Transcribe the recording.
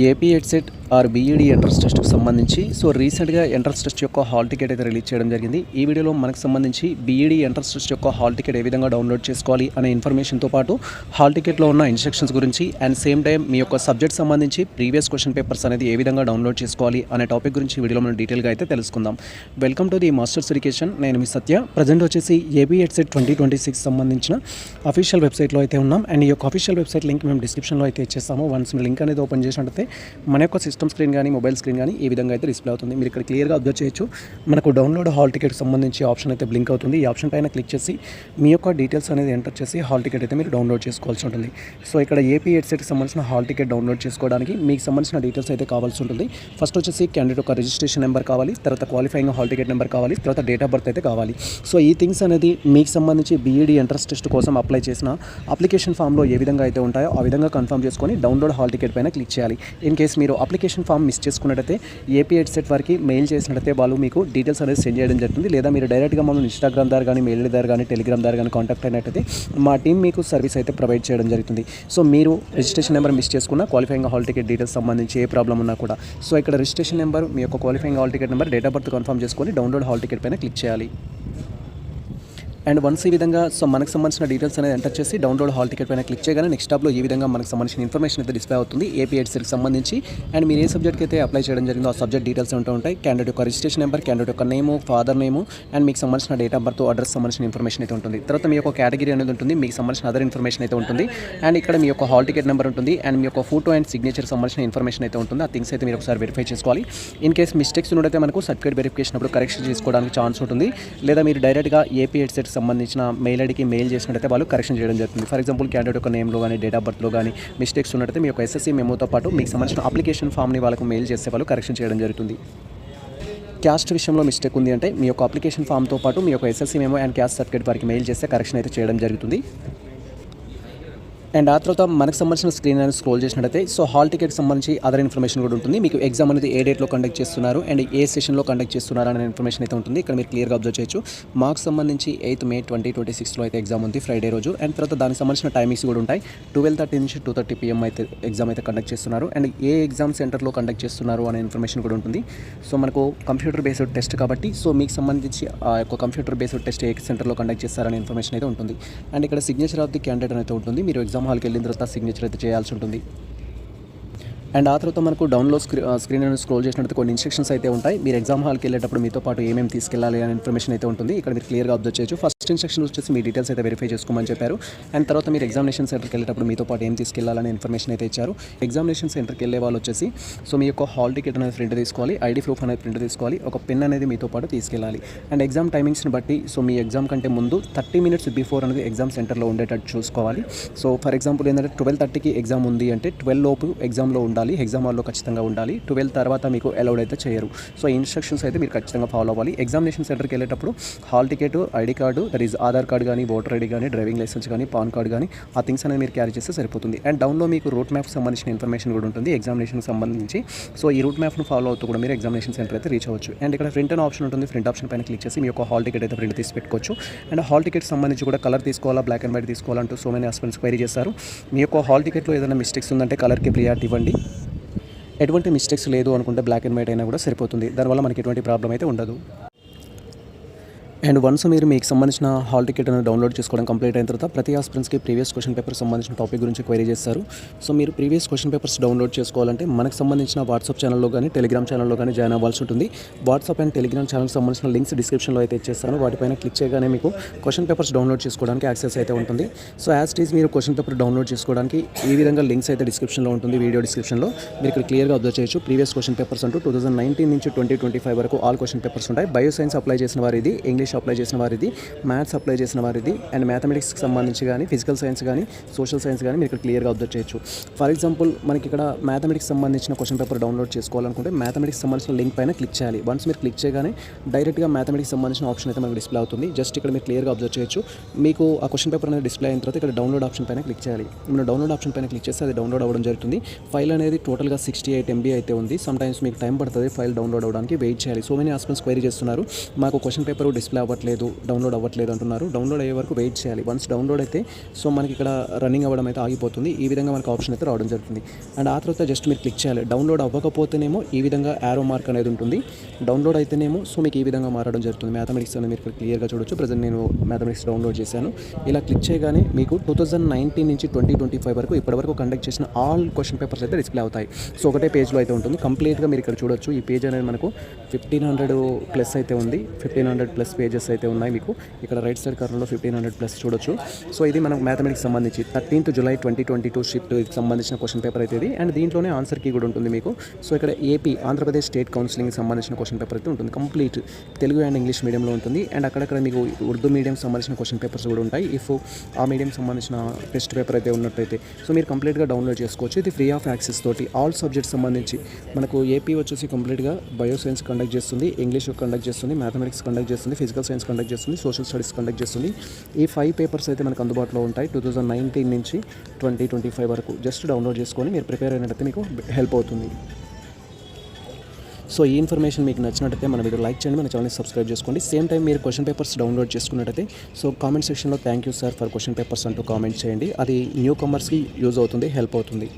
AP EDCET or BEd entrance టెస్ట్కి సంబంధించి రీసెంట్గా ఎంట్రన్స్ టెస్ట్ యొక్క హాల్ టికెట్ అయితే రిలీజ్ చేయడం జరిగింది. ఈ వీడియోలో మనకు సంబంధించి బీఈడీ ఎంట్రన్స్ టెస్ట్ యొక్క హాల్ టికెట్ ఏ విధంగా డౌన్లోడ్ చేసుకోవాలి అనే ఇన్ఫర్మేషన్తో పాటు హాల్ టికెట్లో ఉన్న ఇన్స్ట్రక్షన్స్ గురించి అండ్ సేమ్ టైం మీ యొక్క సబ్జెక్ట్ సంబంధించి ప్రీవియస్ క్వశ్చన్ పేపర్స్ అనేది ఏ విధంగా డౌన్లోడ్ చేసుకోవాలి అనే టాపిక్ గురించి వీడియోలో మనం డీటెయిల్గా అయితే తెలుసుకుందాం. Welcome to the masters education. నేను మీ సత్య. ప్రజెంట్ వచ్చేసి ఏపీ ఎడ్సెట్ 2026 సంబంధించిన అఫీషియల్ వెబ్సైట్లో అయితే ఉన్నాం. అండ్ ఈ యొక్క అఫీషియల్ వెబ్సైట్ లింక్ మేము డిస్క్రిప్షన్లో అయితే ఇచ్చేస్తాము. వన్స్ మీ లింక్ అనేది ఓపెన్ చేసినట్టయితే మన యొక్క సిస్టమ్ స్క్రీన్ కానీ మొబైల్ స్క్రీన్ కానీ ఈ విధంగా అయితే డిస్ప్లే అవుతుంది. మీరు ఇక్కడ క్లియర్గా అబ్జర్వ్ చేయొచ్చు. మనకు డౌన్లోడ్ హాల్ టికెట్ సంబంధించి ఆప్షన్ అయితే బ్లింక్ అవుతుంది. ఈ ఆప్షన్ పైన క్లిక్ చేసి మీ యొక్క డీటెయిల్స్ అనేది ఎంటర్ చేసి హాల్ టికెట్ అయితే మీరు డౌన్లోడ్ చేసుకోవాల్సి ఉంటుంది. సో ఇక్కడ ఏపీ ఎడ్సెట్కి సంబంధించిన హాల్ టికెట్ డౌన్లోడ్ చేసుకోవడానికి మీకు సంబంధించిన డీటెయిల్స్ అయితే కావాల్సి ఉంటుంది. ఫస్ట్ వచ్చేసి క్యాండిడేట్ యొక్క రిజిస్ట్రేషన్ నెంబర్ కావాలి, తర్వాత క్వాలిఫైయింగ్ హాల్ టికెట్ నెంబర్ కావాలి, తర్వాత డేట్ ఆఫ్ బర్త్ అయితే కావాలి. సో ఈ థింగ్స్ అనేది మీకు సంబంధించి బీఈడీ ఎంట్రన్స్ టెస్ట్ కోసం అప్లై చేసిన అప్లికేషన్ ఫామ్లో ఏ విధంగా అయితే ఉంటాయో ఆ విధంగా కన్ఫర్మ్ చేసుకొని డౌన్లోడ్ హాల్ టికెట్ పైన క్లిక్ చేయాలి. ఇన్ కేస్ మీరు అప్లికేషన్ ఫామ్ మిస్ చేసుకున్నట్టయితే ఏపీ ఎడ్సెట్ వారికి మెయిల్ చేసినట్టయితే వాళ్ళు మీకు డీటెయిల్స్ అనేది సెండ్ చేయడం జరుగుతుంది. లేదా మీరు డైరెక్ట్గా మమ్మల్ని ఇన్స్టాగ్రామ్ ద్వారా కానీ మెయిల్ ద్వారా కానీ టెలిగ్రామ్ ద్వారా కానీ కాంటాక్ట్ అయినట్టయితే మా టీం మీకు సర్వీస్ అయితే ప్రొవైడ్ చేయడం జరుగుతుంది. సో మీరు రిజిస్ట్రేషన్ నెంబర్ మిస్ చేసుకున్న క్వాలిఫైయింగ్ హాల్ టికెట్ డీటెయిల్స్ సంబంధించి ఏ ప్రాబ్లం ఉన్నా కూడా సో ఇక్కడ రిజిస్ట్రేషన్ నెంబర్, మీ యొక్క qualifying hall ticket number, date of birth confirm చేసుకొని డౌన్లోడ్ హాల్ టికెట్ పైన క్లిక్ చేయాలి. అండ్ వన్స్ ఈ విధంగా మనకు సంబంధించిన డీటెయిల్స్ అనేది ఎంటర్ చేసి డౌన్లోడ్ హాల్ టికెట్ పైన క్లిక్ చేయగానే నెక్స్ట్ టాప్లో ఈ విధంగా మనకు సంబంధించిన ఇన్ఫర్మేషన్ అయితే డిస్ప్లే అవుతుంది ఏపీ ఎడ్సెట్కి సంబంధించి. అండ్ మీరు ఏ సబ్జెక్ట్కి అయితే అప్లై చేయడం జరిగిందో ఆ సబ్జెక్ట్ డీటెయిల్స్ ఉంటాయి. క్యాండిడేట్ యొక్క రిజిస్ట్రేషన్ నెంబర్, క్యాండిడేట్ యొక్క నేము, ఫాదర్ నేము అండ్ మీకు సంబంధించిన డేట్ ఆఫ్ బర్త్, అడ్రస్ సంబంధించిన ఇన్ఫర్మేషన్ అయితే ఉంటుంది. తర్వాత మీ యొక్క కేటగిరీ అనేది ఉంటుంది, మీకు సంబంధించిన అదర్ ఇన్ఫర్మేషన్ అయితే ఉంటుంది. అండ్ ఇక్కడ మీ యొక్క హాల్ టికెట్ నెంబర్ ఉంటుంది అండ్ మీ యొక్క ఫోటో అండ్ సిగ్నేచర్ సంబంధించిన ఇన్ఫర్మేషన్ అయితే ఉంటుంది. ఆ థింగ్స్ అయితే మీరు ఒకసారి వెరిఫై చేసుకోవాలి. ఇన్ కేస్ మిస్టేక్స్ ఉన్నట్టయితే మనకు సర్టిఫికేట్ వెరిఫికేషన్ అప్పుడు కరెక్షన్ చేసుకోవడానికి ఛాన్స్ ఉంటుంది. లేదా మీరు డైరెక్ట్గా ఏపీ ఎడ్సెట్కి సంబంధించిన మెయిల్ ఐడికి మెయిల్ చేసినట్టయితే వాళ్ళు కరెక్షన్ చేయడం జరుగుతుంది. ఫర్ ఎగ్జాంపుల్ క్యాండిడేట్ యొక్క నేమ్లో కానీ డేట్ ఆఫ్ బర్త్లో కానీ మిస్టేక్స్ ఉన్నట్టయితే మీ యొక్క ఎస్ఎస్సీ మెమోతో పాటు మీకు సంబంధించిన అప్లికేషన్ ఫామ్ని వాళ్ళకు మెయిల్ చేస్తే వాళ్ళు కరెక్షన్ చేయడం జరుగుతుంది. క్యాస్ట్ విషయంలో మిస్టేక్ ఉంది అంటే మీ యొక్క అప్లికేషన్ ఫామ్తో పాటు మీ యొక్క SSC memo and caste certificate వారికి మెయిల్ చేస్తే కరెక్షన్ అయితే చేయడం జరుగుతుంది. అండ్ ఆ తర్వాత మనకు సంబంధించిన స్క్రీన్ అనేది స్క్రోల్ చేసినట్టయితే హాల్ టికెట్కి సంబంధించి అదర్ ఇన్ఫర్మేషన్ కూడా ఉంటుంది. మీకు ఎగ్జామ్ అనేది ఏ డేట్లో కండక్ట్ చేస్తున్నారు అండ్ ఏ సెషన్లో కండక్ట్ చేస్తున్నారు అనే ఇన్ఫర్మేషన్ అయితే ఉంటుంది. ఇక్కడ మీరు క్లియర్గా అబ్జర్వ్ చేయొచ్చు. మార్క్స్ సంబంధించి 8 మే 2026లో అయితే ఎగ్జామ్ ఉంది, ఫ్రైడే రోజు. అండ్ తర్వాత దానికి సంబంధించిన టైమింగ్స్ కూడా ఉంటాయి. 12:30 నుంచి 2:30 PM అయితే ఎగ్జామ్ అయితే కండక్ట్ చేస్తున్నారు. అండ్ ఏ ఎగ్జామ్ సెంటర్లో కండక్ట్ చేస్తున్నారు అనే ఇన్ఫర్మేషన్ కూడా ఉంటుంది. సో మనకు కంప్యూటర్ బేస్డ్ టెస్ట్ కాబట్టి మీకు సంబంధించి ఆ యొక్క కంప్యూటర్ బేస్డ్ టెస్ట్ ఏ సెంటర్లో కండక్ట్ చేస్తారనే ఇన్ఫర్మేషన్ అయితే ఉంటుంది. అండ్ ఇక్కడ సిగ్నేచర్ ఆఫ్ ది క్యాండిడేట్ అయితే ఉంటుంది. మీరు ఎగ్జామ్ హాల్కి వెళ్ళిన తర్వాత సిగ్నేచర్ అయితే చేయాల్సి ఉంటుంది. అండ్ ఆ తర్వాత మనకు డౌన్లోడ్ స్క్రీన్ అనేది స్క్రోల్ చేసినట్టు కొన్ని ఇన్స్ట్రక్షన్స్ అయితే ఉంటాయి. మీరు ఎగ్జామ్ హాల్కి వెళ్ళేటప్పుడు మీతో పాటు ఏమేమి తీసుకెళ్ళాలి అనే ఇన్ఫర్మేషన్ అయితే ఉంటుంది. ఇక్కడ మీరు క్లియర్గా అబ్జర్వ్ చేయొచ్చు. ఫస్ట్ ఇన్స్ట్రక్షన్ వచ్చేసి మీ డీటెయిల్స్ అయితే వెరిఫై చేసుకోమని చెప్పారు. అండ్ తర్వాత మీరు ఎగ్జామినేషన్ సెంటర్కి వెళ్ళేటప్పుడు మీతో పాటు ఏం తీసుకెళ్లాలనే ఇన్ఫర్మేషన్ అయితే ఇచ్చారు. ఎగ్జామినేషన్ సెంటర్కి వెళ్ళే వాళ్ళు వచ్చేసి మీ యొక్క హాల్ టికెట్ అనేది ప్రింట్ తీసుకోవాలి, ఐడి ప్రూఫ్ అనేది ప్రింట్ తీసుకోవాలి, ఒక పెన్ అనేది మీతో పాటు తీసుకెళ్ళాలి. అండ్ ఎగ్జామ్ టైమింగ్స్ని బట్టి మీ ఎగ్జామ్ కంటే ముందు 30 minutes బిఫోర్ అనేది ఎగ్జామ్ సెంటర్లో ఉండేటట్టు చూసుకోవాలి. సో ఫర్ ఎగ్జాంపుల్ ఏంటంటే 12:30కి ఎగ్జామ్ ఉంది అంటే 12 లోపు ఎగ్జామ్లో ఉండాలి, ఎగ్జామ్ హాల్లో ఖచ్చితంగా ఉండాలి. 12 తర్వాత మీకు అలౌడ్ అయితే చేయరు. సో ఈ ఇన్స్ట్రక్షన్స్ అయితే మీరు ఖచ్చితంగా ఫాలో అవ్వాలి. ఎగ్జామినేషన్ సెంటర్కి వెళ్ళేటప్పుడు hall ticket, ID card, that is Aadhaar card కానీ, ఓటర్ ఐడి కానీ, డ్రైవింగ్ లైసెన్స్ కానీ, పాన్ కార్డు కానీ ఆ థింగ్స్ అనేది మీరు క్యారీ చేస్తే సరిపోతుంది. అండ్ డౌన్లో మీకు రూట్ మ్యాప్ సంబంధించిన ఇన్ఫర్మేషన్ కూడా ఉంటుంది ఎగ్జామినేషన్కి సంబంధించి. సో ఈ రూట్ మ్యాప్ను ఫాలో అవుతూ కూడా మీరు ఎగ్జామినేషన్ సెంటర్ అయితే రీచ్ అవ్వచ్చు. అండ్ ఇక్కడ ప్రింట్ అనే ఆప్షన్ ఉంటుంది. ప్రింట్ ఆప్షన్ పైన క్లిక్ చేసి మీ యొక్క హాల్ టికెట్ అయితే ప్రింట్ తీసి పెట్టుకోవచ్చు. అండ్ హాల్ టికెట్ సంబంధించి కూడా కలర్ తీసుకోవాలా, బ్లాక్ అండ్ వైట్ తీసుకోవాలంటూ సో మెనీ ఆస్పిరెంట్స్ క్వైరీ చేస్తారు. మీ యొక్క హాల్ టికెట్లో ఏదైనా మిస్టేక్స్ ఉందంటే కలర్కి ప్రియారిటీ ఇవ్వండి. ఎటువంటి మిస్టేక్స్ లేదు అనుకుంటే బ్లాక్ అండ్ వైట్ అయినా కూడా సరిపోతుంది. దానివల్ల మనకి ఎటువంటి ప్రాబ్లం అయితే ఉండదు. అండ్ వన్స్ మీరు మీకు సంబంధించిన హాల్ టికెట్ అనేది డౌన్లోడ్ చేసుకోవడం కంప్లీట్ అయిన తర్వాత ప్రతి ఆస్పిరెంట్స్కి ప్రీవియస్ క్వశ్చన్ పేపర్ సంబంధించిన టాపిక్ గురించి క్వైరీ చేస్తారు. సో మీరు ప్రీవియస్ క్వశ్చన్ పేపర్స్ డౌన్లోడ్ చేసుకోవాలంటే మనకు సంబంధించిన వాట్సాప్ ఛానల్లో కానీ, టెలిగ్రామ్ ఛానల్లో కానీ జాయిన్ అవ్వాల్సి ఉంటుంది. వాట్సాప్ అండ్ టెలిగ్రామ్ ఛానల్కి సంబంధించిన లింక్స్ డిస్క్రిప్షన్లో అయితే ఇచ్చేస్తాను. వాటిపైన క్లిక్ చేయగానే మీకు క్వశ్చన్ పేపర్స్ డౌన్లోడ్ చేసుకోవడానికి యాక్సెస్ అయితే ఉంటుంది. సో యాజ్ ఇట్ ఈజ్ మీరు క్వశ్చన్ పేపర్ డౌన్లోడ్ చేసుకోవడానికి ఈ విధంగా లింక్స్ అయితే డిస్క్రిప్షన్లో ఉంటుంది, వీడియో డిస్క్రిప్షన్లో. మీరు ఇక్కడ క్లియర్గా అబ్జర్వ్ చేయొచ్చు. ప్రీవియస్ క్వశ్చన్ పేపర్స్ అంటూ 2019 నుంచి 2025 వరకు ఆల్ క్వశ్చన్ పేపర్స్ ఉంటాయి. బయో సైన్స్ అప్లై చేసిన వారిది, ఇంగ్లీష్ అప్లై చేసిన వారిది, మ్యాథ్స్ అప్లై చేసిన వారిది అండ్ మ్యాథమెటిక్స్కి సంబంధించి కానీ, ఫిజికల్ సైన్స్ కానీ, సోషల్ సైన్స్ కానీ మీరు ఇక్కడ క్లియర్గా అబ్జర్వ్ చేయొచ్చు. ఫర్ ఎగ్జాంపుల్ మనకి ఇక్కడ మ్యాథమెటిక్స్ సంబంధించిన క్వశ్చన్ పేపర్ డౌన్లోడ్ చేసుకోవాలనుకుంటే మ్యాథమెటిక్స్ సంబంధించిన లింక్ పైన క్లిక్ చేయాలి. వన్స్ మీరు క్లిక్ చేయగానే డైరెక్ట్గా మ్యాథమెటిక్స్ సంబంధించిన ఆప్షన్ అయితే మనకు డిస్ప్లే అవుతుంది. జస్ట్ ఇక్కడ మీరు క్లియర్గా అబ్జర్వ్ చేయొచ్చు. మీకు ఆ క్వశ్చన్ పేపర్ అనేది డిస్ప్లే అయిన తర్వాత ఇక్కడ డౌన్లోడ్ ఆప్షన్ పైన క్లిక్ చేయాలి. మనం డౌన్లోడ్ ఆప్షన్ పైన క్లిక్ చేస్తే అది డౌన్లోడ్ అవ్వడం జరుగుతుంది. ఫైల్ అనేది టోటల్గా 68 MB అయితే ఉంది. సమ్ టైమ్స్ మీకు టైం పడుతుంది ఫైల్ డౌన్లోడ్ అవ్వడానికి, వెయిట్ చేయాలి. సో మెనీ ఆస్పిరెంట్స్ క్వైరీ చేస్తున్నారు, మాకు క్వశ్చన్ పేపర్ డిస్ప్లే డౌన్లోడ్ అవ్వట్లేదు అంటున్నారు. డౌన్లోడ్ అయ్యే వరకు వెయిట్ చేయాలి. వన్స్ డౌన్లోడ్ అయితే సో మనకి ఇక్కడ రన్నింగ్ అవ్వడం అయితే ఆగిపోతుంది. ఈ విధంగా మనకు ఆప్షన్ అయితే రావడం జరుగుతుంది. అండ్ ఆ తర్వాత జస్ట్ మీరు క్లిక్ చేయాలి. డౌన్లోడ్ అవ్వకపోతేనేమో ఈ విధంగా యారో మార్క్ అనేది ఉంటుంది. డౌన్లోడ్ అయితేనేమో సో మీకు ఈ విధంగా మారడం జరుగుతుంది. మ్యాథమెటిక్స్ అనేది మీరు ఇక్కడ క్లియర్గా చూడొచ్చు. ప్రజెంట్ నేను మ్యాథమెటిక్స్ డౌన్లోడ్ చేశాను. ఇలా క్లిక్ చేయగానే మీకు 2019 నుంచి 2025 వరకు ఇప్పటివరకు కండక్ట్ చేసిన ఆల్ క్వశ్చన్ పేపర్స్ అయితే డిస్ప్లే అవుతాయి. సో ఒకటే పేజ్లో అయితే ఉంటుంది. కంప్లీట్గా మీరు ఇక్కడ చూడొచ్చు. ఈ పేజ్ అనేది మనకు 1500 ప్లస్ అయితే ఉంది. 1500 ప్లస్ పేజెస్ అయితే ఉన్నాయి. మీకు ఇక్కడ రైట్ సైడ్ కార్నర్లో 1500 ప్లస్ చూడొచ్చు. సో ఇది మనకు మ్యాథమెటిక్స్ సంబంధించి 13th July 2022 షిఫ్ట్ సంబంధించిన క్వశ్చన్ పేపర్ అయితే ఇది. అండ్ దీంట్లోనే ఆన్సర్ కీ కూడా ఉంటుంది మీకు. సో ఇక్కడ ఏపీ ఆంధ్రప్రదేశ్ స్టేట్ కౌన్సిలింగ్ సంబంధించిన క్వశ్చన్ పేపర్ అయితే ఉంటుంది. కంప్లీట్ తెలుగు అండ్ ఇంగ్లీష్ మీడియంలో ఉంటుంది. అండ్ అక్కడక్కడ మీకు ఉర్దూ మీడియం సంబంధించిన క్వశ్చన్ పేపర్స్ కూడా ఉంటాయి. ఇఫ్ ఆ మీడియం సంబంధించిన టెస్ట్ పేపర్ అయితే ఉన్నట్టయితే సో మీరు కంప్లీట్గా డౌన్లోడ్ చేసుకోవచ్చు. ఇది ఫ్రీ ఆఫ్ యాక్సెస్ తోటి ఆల్ సబ్జెక్ట్స్ సంబంధించి మనకు ఏపీ వచ్చేసి కంప్లీట్గా బయో సైన్స్ కండక్ట్ చేస్తుంది, ఇంగ్లీష్ కండక్ట్ చేస్తుంది, మ్యాథమెటిక్స్ కండక్ట్ చేస్తుంది, ఫిజికల్ సైన్స్ కండక్ట్ చేస్తుంది, సోషల్ స్టడీస్ కండక్ట్ చేస్తుంది. ఈ 5 పేపర్స్ అయితే మనకు అందుబాటులో ఉంటాయి 2019 నుంచి 2025 వరకు. జస్ట్ డౌన్లోడ్ చేసుకొని మీరు ప్రిపేర్ అయినట్టయితే మీకు హెల్ప్ అవుతుంది. సో ఈ ఇన్ఫర్మేషన్ మీకు నచ్చినట్టయితే మన వీడియో లైక్ చేయండి, మన ఛానల్ని సబ్స్క్రైబ్ చేసుకోండి. సేమ్ టైం మీరు క్వశ్చన్ పేపర్స్ డౌన్లోడ్ చేసుకున్నట్టయితే సో కామెంట్ సెక్షన్లో thank you sir for question papers అంటూ కామెంట్ చేయండి. అది న్యూ కమర్స్కి యూజ్ అవుతుంది, హెల్ప్ అవుతుంది.